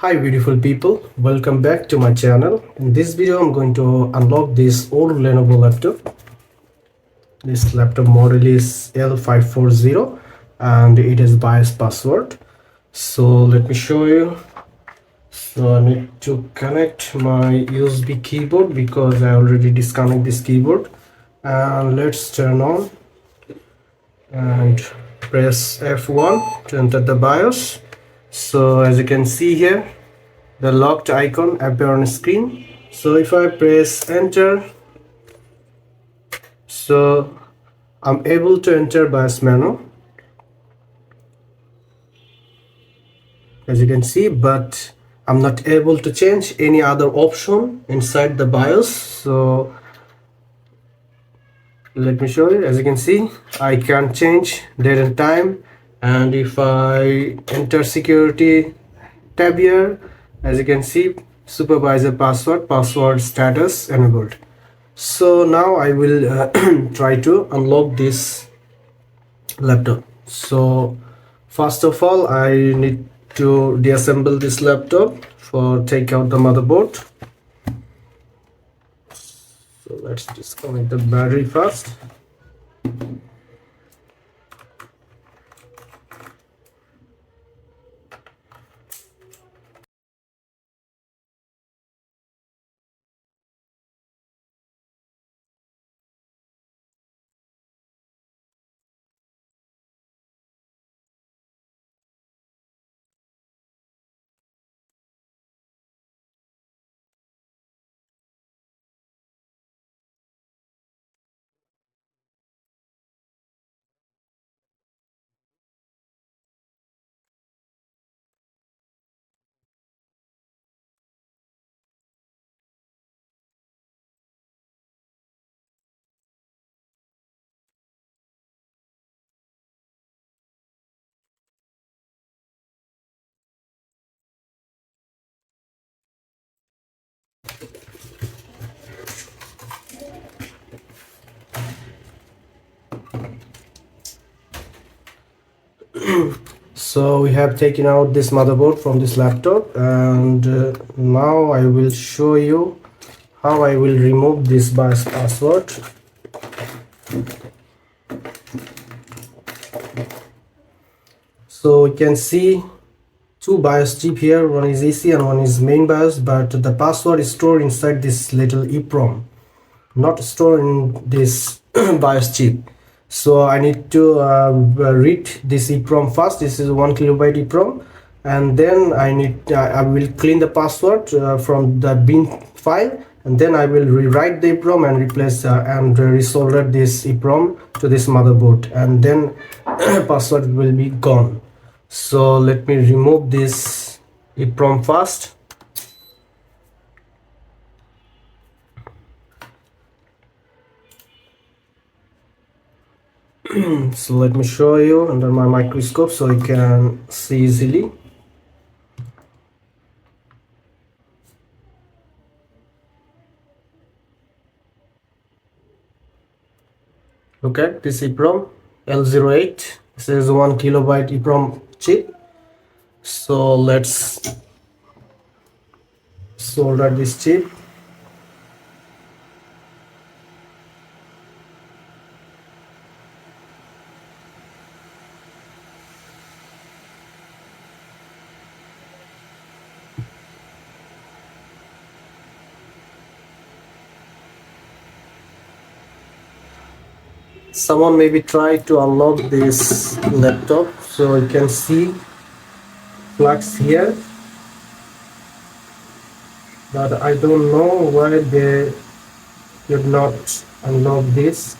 Hi beautiful people, welcome back to my channel. In this video I'm going to unlock this old Lenovo laptop. This laptop model is L540 and it has BIOS password. So let me show you. So I need to connect my USB keyboard because I already disconnected this keyboard, and let's turn on and press F1 to enter the BIOS. So as you can see here, the locked icon appear on screen. So if I press enter, so I'm able to enter BIOS menu, as you can see, but I'm not able to change any other option inside the BIOS. So let me show you. As you can see, I can change date and time, and if I enter security tab here, as you can see, supervisor password status enabled. So now I will try to unlock this laptop. So first of all, I need to deassemble this laptop for take out the motherboard. So let's disconnect the battery first. So we have taken out this motherboard from this laptop, and now I will show you how I will remove this BIOS password. So you can see two BIOS chip here, one is AC and one is main BIOS, but the password is stored inside this little EEPROM, not stored in this BIOS chip. So I need to read this EEPROM first. This is 1 kilobyte EEPROM, and then I will clean the password from the bin file, and then I will rewrite the EEPROM and replace and resolder this EEPROM to this motherboard, and then password will be gone. So let me remove this EEPROM first. So let me show you under my microscope so you can see easily. Look at this EEPROM L08. This is 1 kilobyte EEPROM chip. So let's solder this chip. Someone maybe try to unlock this laptop, so you can see flags here, but I don't know why they did not unlock this.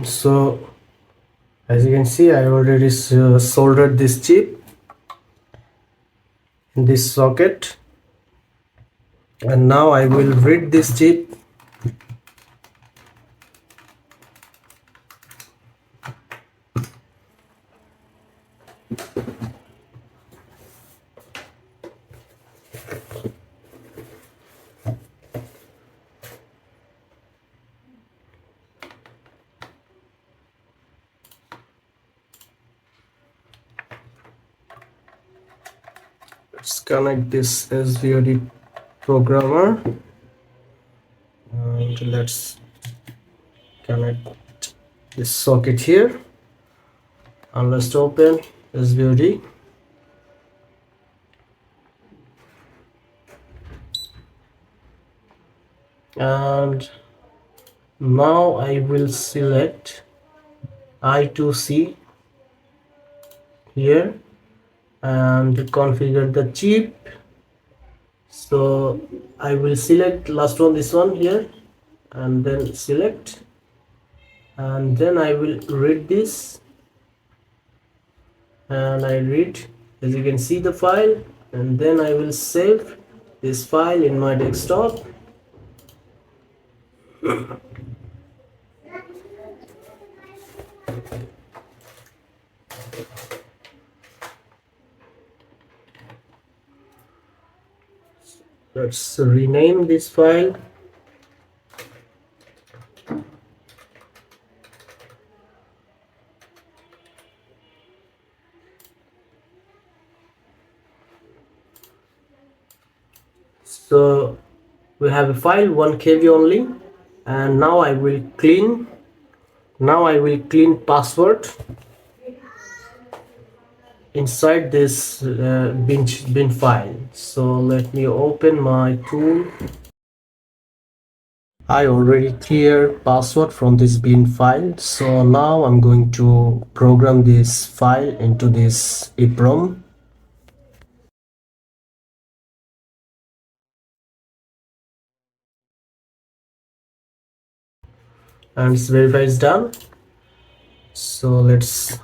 So as you can see, I already soldered this chip in this socket, and now I will read this chip. Let's connect this SVOD programmer, and let's connect this socket here, and let's open SVOD. And now I will select I2C here and configure the chip. So I will select last one, this one here, and then select, and then I will read this, and I read, as you can see, the file, and then I will save this file in my desktop. Let's rename this file. So we have a file 1 KB only, and now I will clean password inside this bin file. So let me open my tool. I already cleared password from this bin file, so now I'm going to program this file into this EEPROM. And it's verify is done. So let's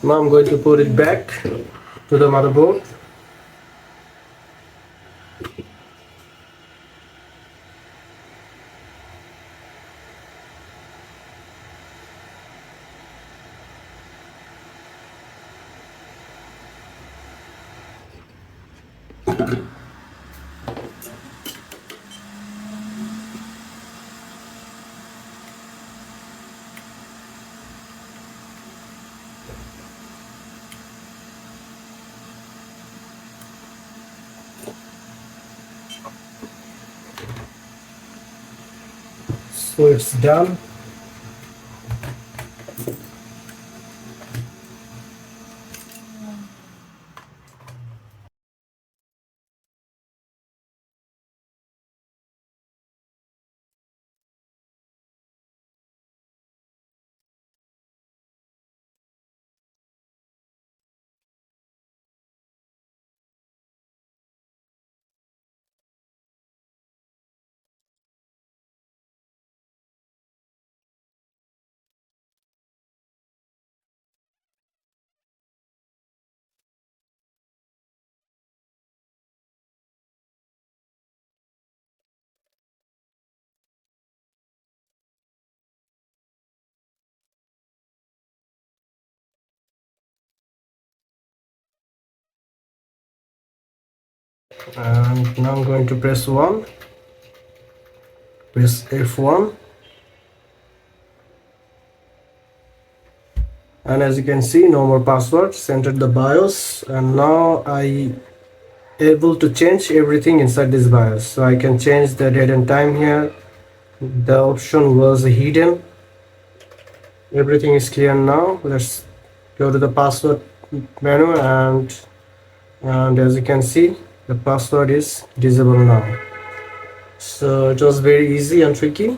now I'm going to put it back to the motherboard. So it's done. And now I'm going to press F1, and as you can see, no more passwords. Entered the BIOS, and now I able to change everything inside this BIOS. So I can change the date and time here. The option was hidden. Everything is clear now. Let's go to the password menu, and as you can see, the password is disabled now. So it was very easy and tricky.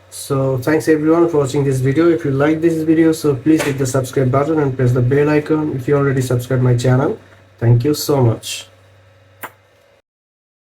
So thanks everyone for watching this video. If you like this video, so please hit the subscribe button and press the bell icon if you already subscribed my channel. Thank you so much.